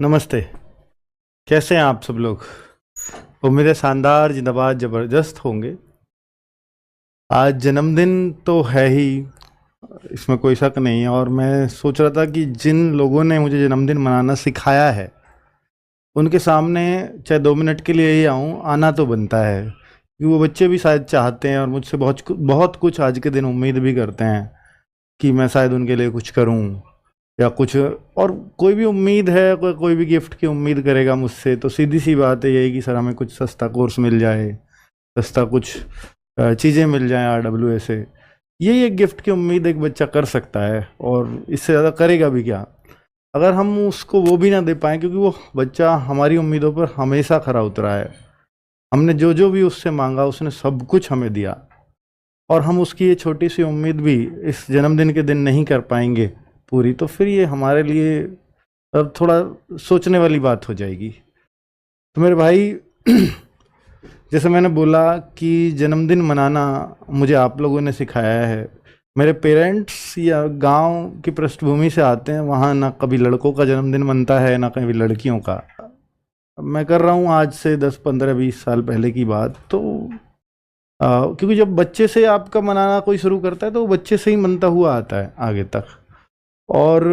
नमस्ते। कैसे हैं आप सब लोग? उम्मीद है शानदार, जिंदाबाद, ज़बरदस्त होंगे। आज जन्मदिन तो है ही, इसमें कोई शक नहीं है। और मैं सोच रहा था कि जिन लोगों ने मुझे जन्मदिन मनाना सिखाया है उनके सामने चाहे 2 मिनट के लिए ही आऊँ, आना तो बनता है, क्योंकि वो बच्चे भी शायद चाहते हैं और मुझसे बहुत कुछ आज के दिन उम्मीद भी करते हैं कि मैं शायद उनके लिए कुछ करूं या कुछ। और कोई भी उम्मीद है, कोई भी गिफ्ट की उम्मीद करेगा मुझसे, तो सीधी सी बात है यही कि सर हमें कुछ सस्ता कोर्स मिल जाए, सस्ता कुछ चीज़ें मिल जाएं RWA से। यही एक गिफ्ट की उम्मीद एक बच्चा कर सकता है, और इससे ज़्यादा करेगा भी क्या अगर हम उसको वो भी ना दे पाएँ, क्योंकि वो बच्चा हमारी उम्मीदों पर हमेशा खरा उतरा है। हमने जो जो भी उससे मांगा उसने सब कुछ हमें दिया, और हम उसकी ये छोटी सी उम्मीद भी इस जन्मदिन के दिन नहीं कर पाएंगे पूरी, तो फिर ये हमारे लिए अब थोड़ा सोचने वाली बात हो जाएगी। तो मेरे भाई, जैसे मैंने बोला कि जन्मदिन मनाना मुझे आप लोगों ने सिखाया है। मेरे पेरेंट्स या गांव की पृष्ठभूमि से आते हैं, वहाँ ना कभी लड़कों का जन्मदिन मनता है ना कभी लड़कियों का। मैं कर रहा हूँ आज से 10 15 20 साल पहले की बात। तो क्योंकि जब बच्चे से आपका मनाना कोई शुरू करता है तो वो बच्चे से ही मनता हुआ आता है आगे तक। और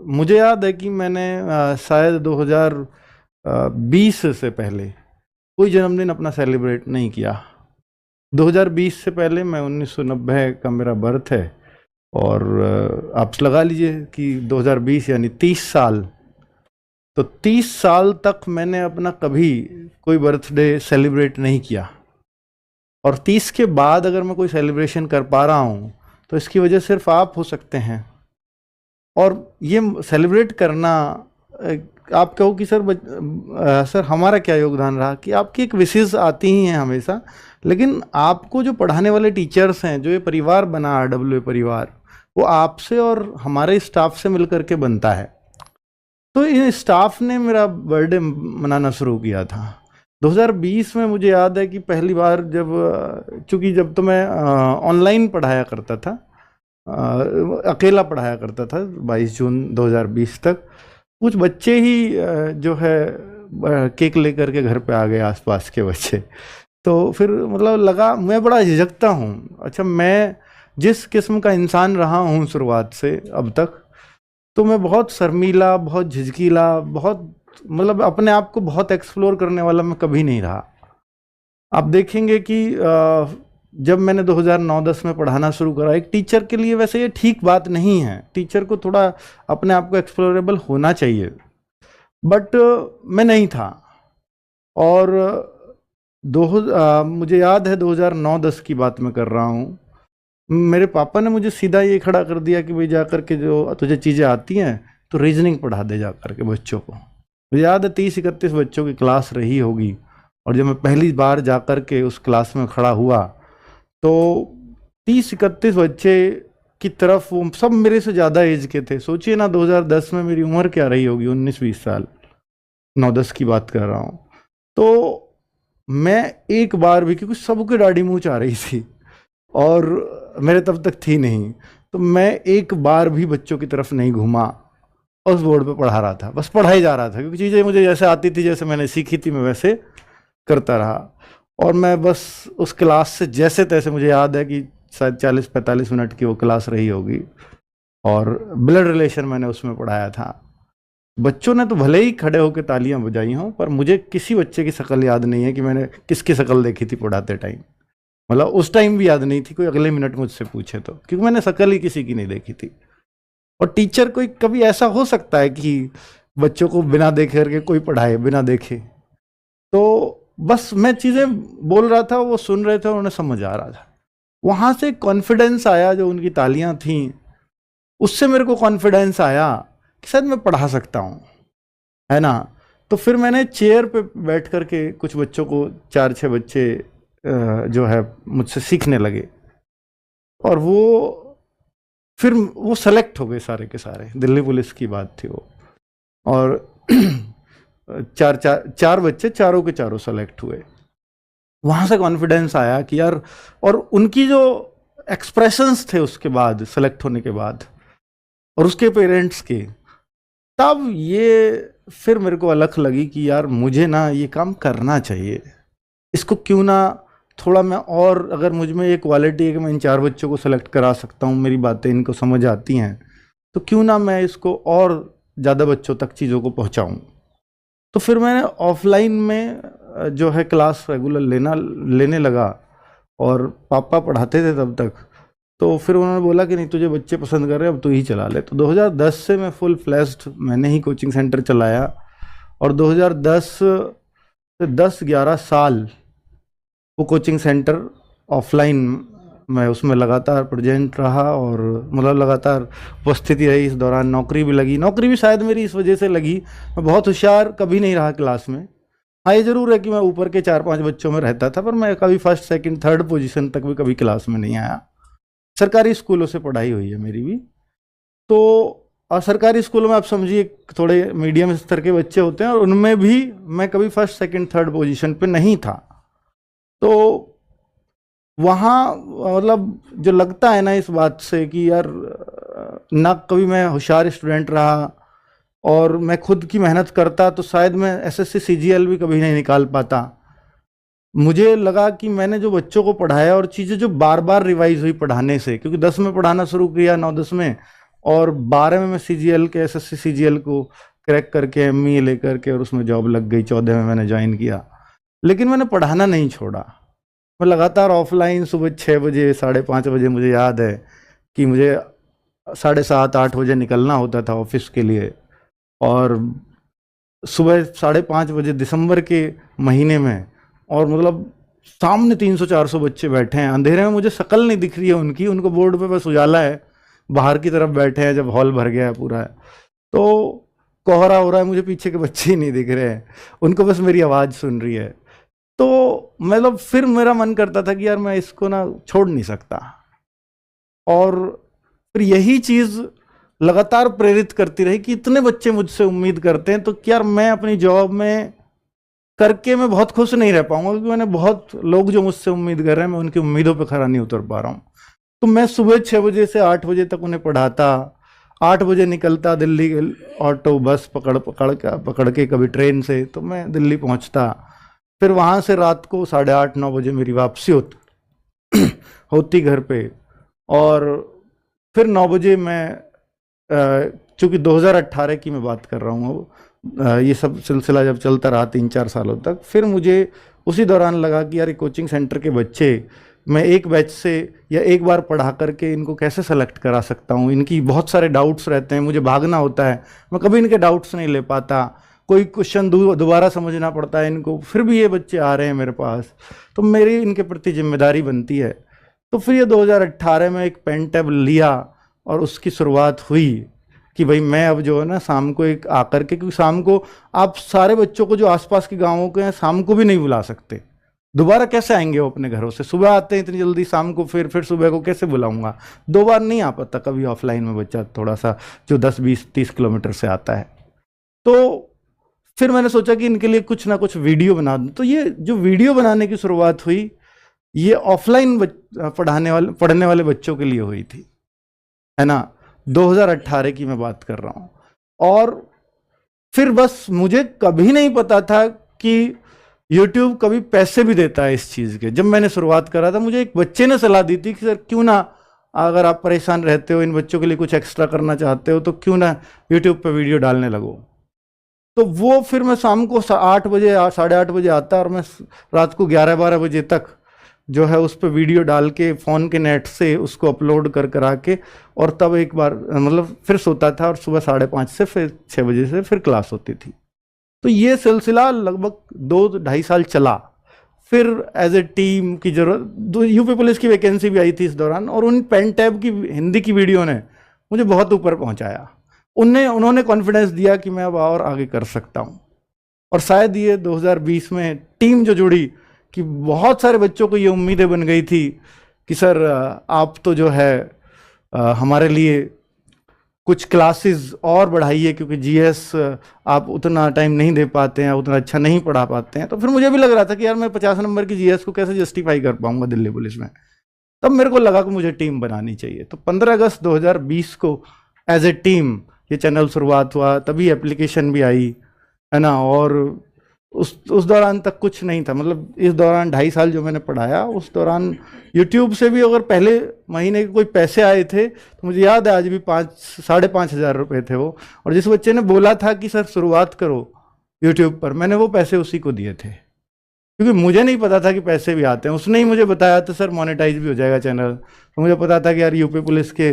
मुझे याद है कि मैंने शायद 2020 से पहले कोई जन्मदिन अपना सेलिब्रेट नहीं किया। 2020 से पहले मैं 1990 का मेरा बर्थ है, और आप लगा लीजिए कि 2020 यानी 30 साल। तो 30 साल तक मैंने अपना कभी कोई बर्थडे सेलिब्रेट नहीं किया। और 30 के बाद अगर मैं कोई सेलिब्रेशन कर पा रहा हूँ तो इसकी वजह सिर्फ आप हो सकते हैं। और ये सेलिब्रेट करना, आप कहो कि सर हमारा क्या योगदान रहा, कि आपकी एक विशेष आती ही हैं हमेशा, लेकिन आपको जो पढ़ाने वाले टीचर्स हैं, जो ये परिवार बना RWA परिवार, वो आपसे और हमारे स्टाफ से मिलकर के बनता है। तो इन स्टाफ ने मेरा बर्थडे मनाना शुरू किया था 2020 में। मुझे याद है कि पहली बार जब, चूँकि जब तो मैं ऑनलाइन पढ़ाया करता था, अकेला पढ़ाया करता था 22 जून 2020 तक, कुछ बच्चे ही जो है केक लेकर के घर पे आ गए, आसपास के बच्चे। तो फिर मतलब लगा, मैं बड़ा झिझकता हूँ। अच्छा, मैं जिस किस्म का इंसान रहा हूँ शुरुआत से अब तक, तो मैं बहुत शर्मीला, बहुत झिझकीला, बहुत मतलब अपने आप को बहुत एक्सप्लोर करने वाला मैं कभी नहीं रहा। आप देखेंगे कि जब मैंने 2009-10 में पढ़ाना शुरू करा, एक टीचर के लिए वैसे ये ठीक बात नहीं है, टीचर को थोड़ा अपने आप को एक्सप्लोरेबल होना चाहिए, बट मैं नहीं था। और मुझे याद है 2009-10 की बात मैं कर रहा हूँ। मेरे पापा ने मुझे सीधा ये खड़ा कर दिया कि भाई जा कर के, जो तुझे चीज़ें आती हैं तो रीजनिंग पढ़ा दे जा कर के बच्चों को। मुझे याद है 30-31 बच्चों की क्लास रही होगी, और जब मैं पहली बार जा कर के उस क्लास में खड़ा हुआ तो 30-31 बच्चे की तरफ, वो सब मेरे से ज़्यादा एज के थे। सोचिए ना, 2010 में मेरी उम्र क्या रही होगी, 19-20 साल, 9-10 की बात कर रहा हूँ। तो मैं एक बार भी, क्योंकि सबकी दाढ़ी मूंछ आ रही थी और मेरे तब तक थी नहीं, तो मैं एक बार भी बच्चों की तरफ नहीं घूमा। उस बोर्ड पे पढ़ा रहा था, बस पढ़ाई जा रहा था, क्योंकि चीज़ें मुझे जैसे आती थी, जैसे मैंने सीखी थी, मैं वैसे करता रहा। और मैं बस उस क्लास से जैसे तैसे, मुझे याद है कि शायद 40-45 मिनट की वो क्लास रही होगी, और ब्लड रिलेशन मैंने उसमें पढ़ाया था। बच्चों ने तो भले ही खड़े होकर तालियां बजाई हों, पर मुझे किसी बच्चे की शक्ल याद नहीं है कि मैंने किसकी शक्ल देखी थी पढ़ाते टाइम। मतलब उस टाइम भी याद नहीं थी, कोई अगले मिनट मुझसे पूछे तो, क्योंकि मैंने शक्ल ही किसी की नहीं देखी थी। और टीचर कोई, कभी ऐसा हो सकता है कि बच्चों को बिना देखे करके कोई पढ़ाए, बिना देखे? तो बस मैं चीज़ें बोल रहा था, वो सुन रहे थे और उन्हें समझ आ रहा था। वहाँ से कॉन्फिडेंस आया, जो उनकी तालियां थीं उससे मेरे को कॉन्फिडेंस आया कि शायद मैं पढ़ा सकता हूँ, है ना। तो फिर मैंने चेयर पे बैठ करके कुछ बच्चों को, 4-6 बच्चे जो है मुझसे सीखने लगे, और फिर वो सेलेक्ट हो गए सारे के सारे। दिल्ली पुलिस की बात थी वो, और चार बच्चे, चारों के चारों सेलेक्ट हुए। वहाँ से कॉन्फिडेंस आया कि यार, और उनकी जो एक्सप्रेशंस थे उसके बाद, सेलेक्ट होने के बाद, और उसके पेरेंट्स के, तब ये फिर मेरे को अलग लगी कि यार मुझे ना ये काम करना चाहिए, इसको क्यों ना थोड़ा मैं, और अगर मुझ में ये क्वालिटी है कि मैं इन 4 बच्चों को सेलेक्ट करा सकता हूँ, मेरी बातें इनको समझ आती हैं, तो क्यों ना मैं इसको और ज़्यादा बच्चों तक चीज़ों को पहुँचाऊँ। तो फिर मैंने ऑफलाइन में जो है क्लास रेगुलर लेने लगा, और पापा पढ़ाते थे तब तक। तो फिर उन्होंने बोला कि नहीं, तुझे बच्चे पसंद कर रहे हैं, अब तू ही चला ले। तो 2010 से मैं फुल फ्लैश्ड मैंने ही कोचिंग सेंटर चलाया, और 2010 से 10-11 साल वो कोचिंग सेंटर ऑफलाइन मैं उसमें लगातार प्रेजेंट रहा, और मतलब लगातार उपस्थिति रही। इस दौरान नौकरी भी लगी, नौकरी भी शायद मेरी इस वजह से लगी, मैं बहुत होशियार कभी नहीं रहा क्लास में। हाँ, ये जरूर है कि मैं ऊपर के 4-5 बच्चों में रहता था, पर मैं कभी फर्स्ट सेकंड थर्ड पोजीशन तक भी कभी क्लास में नहीं आया। सरकारी स्कूलों से पढ़ाई हुई है मेरी भी। तो और सरकारी स्कूलों में आप समझिए थोड़े मीडियम स्तर के बच्चे होते हैं, और उनमें भी मैं कभी फर्स्ट सेकंड थर्ड पोजीशन पे नहीं था। तो वहाँ मतलब जो लगता है ना इस बात से कि यार ना कभी मैं होशियार स्टूडेंट रहा, और मैं खुद की मेहनत करता तो शायद मैं एसएससी सीजीएल भी कभी नहीं निकाल पाता। मुझे लगा कि मैंने जो बच्चों को पढ़ाया, और चीज़ें जो बार बार रिवाइज हुई पढ़ाने से, क्योंकि 10 में पढ़ाना शुरू किया 9-10 में, और 12 में मैं सीजीएल के एसएससी सीजीएल को क्रैक करके एमई लेकर के, और उसमें जॉब लग गई। 14 में मैंने ज्वाइन किया, लेकिन मैंने पढ़ाना नहीं छोड़ा। मैं लगातार ऑफलाइन सुबह 6 बजे 5:30 बजे, मुझे याद है कि मुझे 7:30-8 बजे निकलना होता था ऑफिस के लिए, और सुबह 5:30 बजे दिसंबर के महीने में, और मतलब सामने 300-400 बच्चे बैठे हैं, अंधेरे में मुझे शक्ल नहीं दिख रही है उनकी, उनको बोर्ड पे बस उजाला है, बाहर की तरफ बैठे हैं जब हॉल भर गया है पूरा है, तो कोहरा हो रहा है, मुझे पीछे के बच्चे ही नहीं दिख रहे हैं, उनको बस मेरी आवाज़ सुन रही है। तो मतलब फिर मेरा मन करता था कि यार मैं इसको ना छोड़ नहीं सकता, और फिर यही चीज़ लगातार प्रेरित करती रही कि इतने बच्चे मुझसे उम्मीद करते हैं, तो क्या यार मैं अपनी जॉब में करके मैं बहुत खुश नहीं रह पाऊंगा, क्योंकि मैंने बहुत लोग जो मुझसे उम्मीद कर रहे हैं, मैं उनकी उम्मीदों पे खरा नहीं उतर पा रहा हूँ। तो मैं सुबह 6 बजे से 8 बजे तक उन्हें पढ़ाता, 8 बजे निकलता दिल्ली के ऑटो बस पकड़ के कभी ट्रेन से, तो मैं दिल्ली पहुँचता, फिर वहाँ से रात को 8:30-9 बजे मेरी वापसी होती घर पे, और फिर 9 बजे मैं चूँकि 2018 की मैं बात कर रहा हूँ, ये सब सिलसिला जब चलता रहा 3-4 सालों तक, फिर मुझे उसी दौरान लगा कि यार कोचिंग सेंटर के बच्चे मैं एक बैच से या एक बार पढ़ा करके इनको कैसे सेलेक्ट करा सकता हूँ। इनकी बहुत सारे डाउट्स रहते हैं, मुझे भागना होता है, मैं कभी इनके डाउट्स नहीं ले पाता, कोई क्वेश्चन दोबारा समझना पड़ता है इनको, फिर भी ये बच्चे आ रहे हैं मेरे पास, तो मेरी इनके प्रति जिम्मेदारी बनती है। तो फिर ये 2018 में एक पेन टैब लिया, और उसकी शुरुआत हुई कि भाई मैं अब जो है ना शाम को एक आकर के, क्योंकि शाम को आप सारे बच्चों को जो आसपास के गांवों के हैं शाम को भी नहीं बुला सकते, दोबारा कैसे आएंगे वो अपने घरों से, सुबह आते हैं इतनी जल्दी, शाम को फिर सुबह को कैसे बुलाऊंगा, 2 बार नहीं आ पाता कभी ऑफलाइन में बच्चा थोड़ा सा जो 10-20-30 किलोमीटर से आता है। तो फिर मैंने सोचा कि इनके लिए कुछ ना कुछ वीडियो बना दूं। तो ये जो वीडियो बनाने की शुरुआत हुई, ये ऑफलाइन पढ़ने वाले बच्चों के लिए हुई थी, है ना, 2018 की मैं बात कर रहा हूँ। और फिर बस मुझे कभी नहीं पता था कि YouTube कभी पैसे भी देता है इस चीज़ के। जब मैंने शुरुआत करा था, मुझे एक बच्चे ने सलाह दी थी कि सर क्यों ना, अगर आप परेशान रहते हो, इन बच्चों के लिए कुछ एक्स्ट्रा करना चाहते हो, तो क्यों ना YouTube पे वीडियो डालने लगो। तो वो फिर मैं शाम को 8 बजे 8:30 बजे आता, और मैं रात को 11-12 बजे तक जो है उस पर वीडियो डाल के फ़ोन के नेट से उसको अपलोड करा के, और तब एक बार मतलब फिर सोता था, और सुबह 5:30 से फिर 6 बजे से फिर क्लास होती थी। तो ये सिलसिला लगभग 2-2.5 साल चला। फिर एज ए टीम की जरूरत, यूपी पुलिस की वैकेंसी भी आई थी इस दौरान, और उन पेन टैब की हिंदी की वीडियो ने मुझे बहुत ऊपर पहुंचाया। उन्होंने कॉन्फिडेंस दिया कि मैं अब और आगे कर सकता हूं। और शायद ये 2020 में टीम जो जुड़ी, कि बहुत सारे बच्चों को ये उम्मीदें बन गई थी कि सर आप तो जो है हमारे लिए कुछ क्लासेस और बढ़ाइए, क्योंकि जीएस आप उतना टाइम नहीं दे पाते हैं, उतना अच्छा नहीं पढ़ा पाते हैं। तो फिर मुझे भी लग रहा था कि यार मैं 50 नंबर की जीएस को कैसे जस्टिफाई कर पाऊंगा दिल्ली पुलिस में। तब मेरे को लगा कि मुझे टीम बनानी चाहिए। तो 15 अगस्त 2020 को एज ए टीम ये चैनल शुरुआत हुआ, तभी एप्लीकेशन भी आई, है ना। और उस दौरान तक कुछ नहीं था, मतलब इस दौरान 2.5 साल जो मैंने पढ़ाया उस दौरान यूट्यूब से भी अगर पहले महीने के कोई पैसे आए थे तो मुझे याद है आज भी 5,000-5,500 रुपये थे वो। और जिस बच्चे ने बोला था कि सर शुरुआत करो यूट्यूब पर, मैंने वो पैसे उसी को दिए थे, क्योंकि मुझे नहीं पता था कि पैसे भी आते हैं। उसने ही मुझे बताया था सर मोनेटाइज भी हो जाएगा चैनल। तो मुझे पता था कि यार यूपी पुलिस के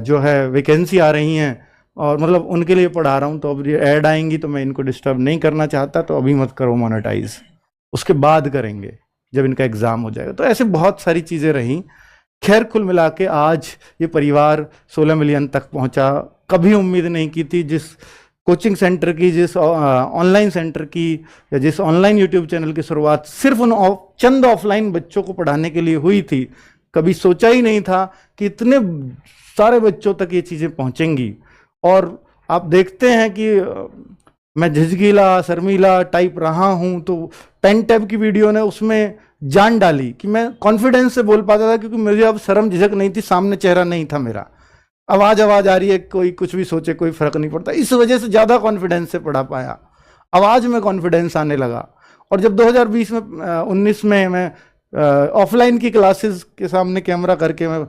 जो है वैकेंसी आ रही हैं और मतलब उनके लिए पढ़ा रहा हूँ, तो अब ये ऐड आएंगी तो मैं इनको डिस्टर्ब नहीं करना चाहता, तो अभी मत करो मोनेटाइज, उसके बाद करेंगे जब इनका एग्ज़ाम हो जाएगा। तो ऐसे बहुत सारी चीज़ें रहीं। खैर कुल मिला के आज ये परिवार 16 मिलियन तक पहुंचा। कभी उम्मीद नहीं की थी, जिस कोचिंग सेंटर की, जिस ऑनलाइन सेंटर की, या जिस ऑनलाइन यूट्यूब चैनल की शुरुआत सिर्फ उन चंद ऑफलाइन बच्चों को पढ़ाने के लिए हुई थी, कभी सोचा ही नहीं था कि इतने सारे बच्चों तक ये चीज़ें पहुंचेंगी। और आप देखते हैं कि मैं झिझकीला शर्मीला टाइप रहा हूं, तो पेन टैब की वीडियो ने उसमें जान डाली कि मैं कॉन्फिडेंस से बोल पाता था, क्योंकि मुझे अब शर्म झिझक नहीं थी, सामने चेहरा नहीं था मेरा, आवाज आ रही है, कोई कुछ भी सोचे कोई फर्क नहीं पड़ता। इस वजह से ज़्यादा कॉन्फिडेंस से पढ़ा पाया, आवाज़ में कॉन्फिडेंस आने लगा। और जब 2020 में 19 में मैं ऑफलाइन की क्लासेस के सामने कैमरा करके मैं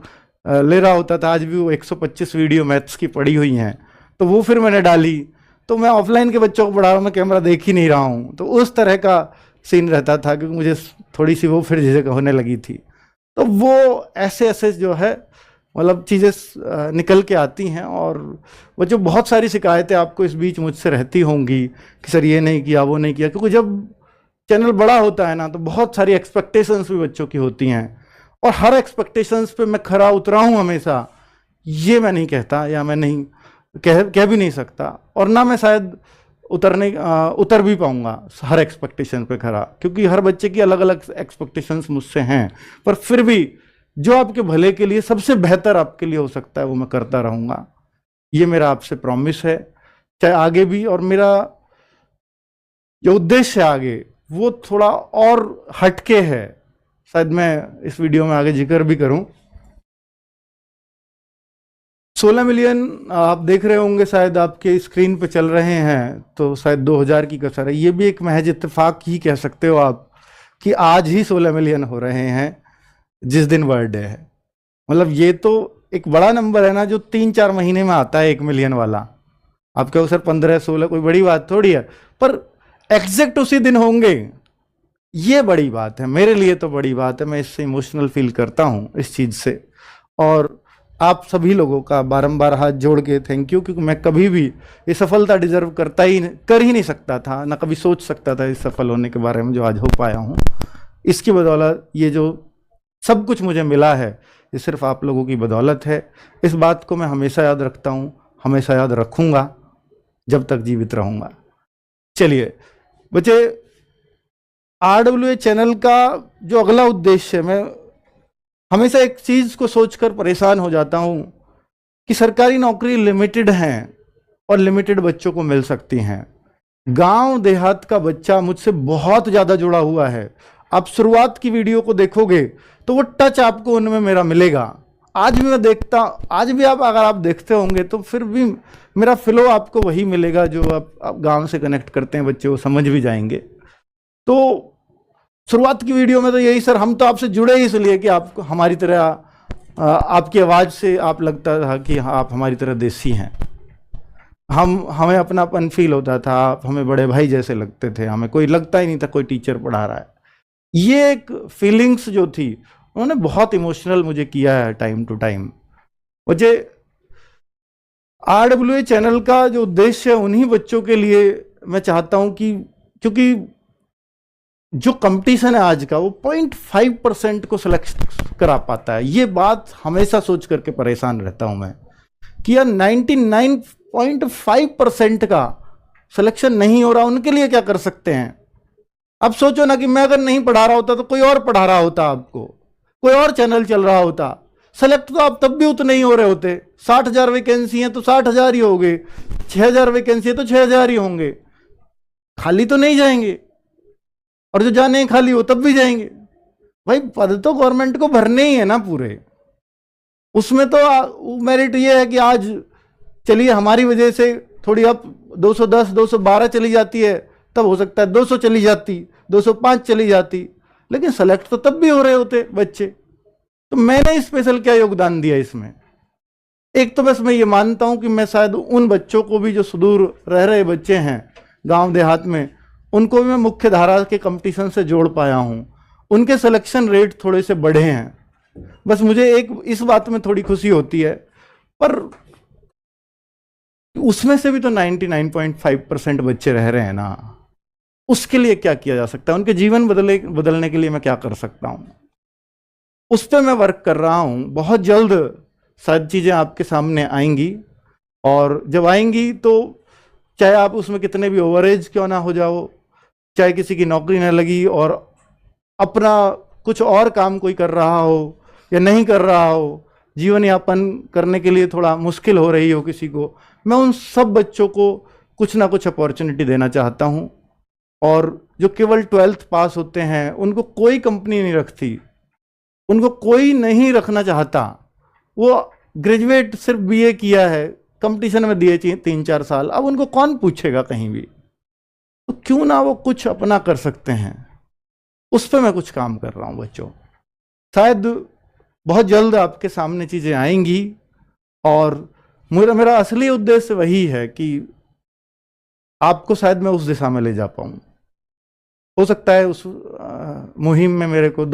ले रहा होता था, आज भी वो 125 वीडियो मैथ्स की पड़ी हुई हैं, तो वो फिर मैंने डाली। तो मैं ऑफलाइन के बच्चों को पढ़ा रहा हूँ, मैं कैमरा देख ही नहीं रहा हूँ, तो उस तरह का सीन रहता था, क्योंकि मुझे थोड़ी सी वो फिर झिझक होने लगी थी। तो वो ऐसे ऐसे जो है मतलब चीज़ें निकल के आती हैं। और वो जो बहुत सारी शिकायतें आपको इस बीच मुझसे रहती होंगी कि सर ये नहीं किया वो नहीं किया, क्योंकि जब चैनल बड़ा होता है ना तो बहुत सारी एक्सपेक्टेशंस भी बच्चों की होती हैं, और हर एक्सपेक्टेशंस पे मैं खरा उतरा हूँ हमेशा, ये मैं नहीं कहता, या मैं नहीं कह भी नहीं सकता, और ना मैं शायद उतर भी पाऊंगा हर एक्सपेक्टेशन पे खरा, क्योंकि हर बच्चे की अलग अलग एक्सपेक्टेशंस मुझसे हैं। पर फिर भी जो आपके भले के लिए सबसे बेहतर आपके लिए हो सकता है वो मैं करता रहूंगा, ये मेरा आपसे प्रॉमिस है, चाहे आगे भी। और मेरा जो उद्देश्य है आगे वो थोड़ा और हटके है, शायद मैं इस वीडियो में आगे जिक्र भी करूं। 16 मिलियन आप देख रहे होंगे, शायद आपके स्क्रीन पे चल रहे हैं, तो शायद 2000 की कसर है। ये भी एक महज इत्तेफाक ही कह सकते हो आप कि आज ही 16 मिलियन हो रहे हैं जिस दिन बर्थडे है। मतलब ये तो एक बड़ा नंबर है ना, जो 3-4 महीने में आता है 1 मिलियन वाला। आप कहो सर 15-16 कोई बड़ी बात थोड़ी है, पर एग्जैक्ट उसी दिन होंगे, ये बड़ी बात है, मेरे लिए तो बड़ी बात है। मैं इससे इमोशनल फील करता हूँ इस चीज़ से। और आप सभी लोगों का बारंबार हाथ जोड़ के थैंक यू, क्योंकि मैं कभी भी ये सफलता डिजर्व कर ही नहीं सकता था, ना कभी सोच सकता था इस सफल होने के बारे में जो आज हो पाया हूँ। इसकी बदौलत ये जो सब कुछ मुझे मिला है, ये सिर्फ आप लोगों की बदौलत है। इस बात को मैं हमेशा याद रखता हूँ, हमेशा याद रखूँगा जब तक जीवित रहूँगा। चलिए बच्चे, RWA चैनल का जो अगला उद्देश्य है, मैं हमेशा एक चीज़ को सोचकर परेशान हो जाता हूँ कि सरकारी नौकरी लिमिटेड हैं और लिमिटेड बच्चों को मिल सकती हैं। गांव देहात का बच्चा मुझसे बहुत ज़्यादा जुड़ा हुआ है। आप शुरुआत की वीडियो को देखोगे तो वो टच आपको उनमें मेरा मिलेगा। आज भी मैं देखता, आज भी आप अगर आप देखते होंगे तो फिर भी मेरा फ्लो आपको वही मिलेगा जो आप गांव से कनेक्ट करते हैं बच्चे, वो समझ भी जाएंगे। तो शुरुआत की वीडियो में तो यही सर, हम तो आपसे जुड़े ही इसलिए कि आपको हमारी तरह आपकी आवाज़ से आप लगता था कि आप हमारी तरह देसी हैं। हमें अपनापन फील होता था, आप हमें बड़े भाई जैसे लगते थे, हमें कोई लगता ही नहीं था कोई टीचर पढ़ा रहा है। ये एक फीलिंग्स जो थी उन्होंने बहुत इमोशनल मुझे किया है टाइम टू टाइम। मुझे RWA चैनल का जो उद्देश्य है उन्हीं बच्चों के लिए मैं चाहता हूं कि, क्योंकि जो कंपटीशन है आज का वो 0.5% को सिलेक्ट करा पाता है। ये बात हमेशा सोच करके परेशान रहता हूं मैं कि यार 99.5% का सिलेक्शन नहीं हो रहा, उनके लिए क्या कर सकते हैं। अब सोचो ना कि मैं अगर नहीं पढ़ा रहा होता तो कोई और पढ़ा रहा होता, आपको कोई और चैनल चल रहा होता, सेलेक्ट तो आप तब भी उतने ही हो रहे होते। 60,000 वैकेंसी हैं तो 60,000 ही हो गए, 6,000 वैकेंसी है तो 6,000 ही होंगे, खाली तो नहीं जाएंगे, और जो जाने खाली हो तब भी जाएंगे। भाई पद तो गवर्नमेंट को भरने ही है ना पूरे, उसमें तो मेरिट ये है कि आज चलिए हमारी वजह से थोड़ी अप 210 212 चली जाती है, तब हो सकता है 200 चली जाती, 205 चली जाती, लेकिन सेलेक्ट तो तब भी हो रहे होते बच्चे। तो मैंने स्पेशल क्या योगदान दिया इसमें? एक तो बस मैं ये मानता हूं कि मैं शायद उन बच्चों को भी, जो सुदूर रह रहे बच्चे हैं गांव देहात में, उनको भी मैं मुख्य धारा के कंपटीशन से जोड़ पाया हूं, उनके सिलेक्शन रेट थोड़े से बढ़े हैं। बस मुझे एक इस बात में थोड़ी खुशी होती है, पर उसमें से भी तो 99.5% बच्चे रह रहे हैं ना, उसके लिए क्या किया जा सकता है? उनके जीवन बदलने के लिए मैं क्या कर सकता हूं? उस पर मैं वर्क कर रहा हूं। बहुत जल्द शायद चीज़ें आपके सामने आएंगी, और जब आएंगी तो चाहे आप उसमें कितने भी ओवरेज क्यों ना हो जाओ, चाहे किसी की नौकरी ना लगी और अपना कुछ और काम कोई कर रहा हो या नहीं कर रहा हो, जीवन यापन करने के लिए थोड़ा मुश्किल हो रही हो किसी को, मैं उन सब बच्चों को कुछ ना कुछ अपॉर्चुनिटी देना चाहता हूं। और जो केवल 12th पास होते हैं, उनको कोई कंपनी नहीं रखती, उनको कोई नहीं रखना चाहता। वो ग्रेजुएट सिर्फ बीए किया है, कंपटीशन में दिए 3-4 साल, अब उनको कौन पूछेगा कहीं भी? तो क्यों ना वो कुछ अपना कर सकते हैं? उस पर मैं कुछ काम कर रहा हूं बच्चों। शायद बहुत जल्द आपके सामने चीजें आएंगी, और मेरा असली उद्देश्य वही है कि आपको शायद मैं उस दिशा में ले जा पाऊं। हो सकता है उस मुहिम में मेरे को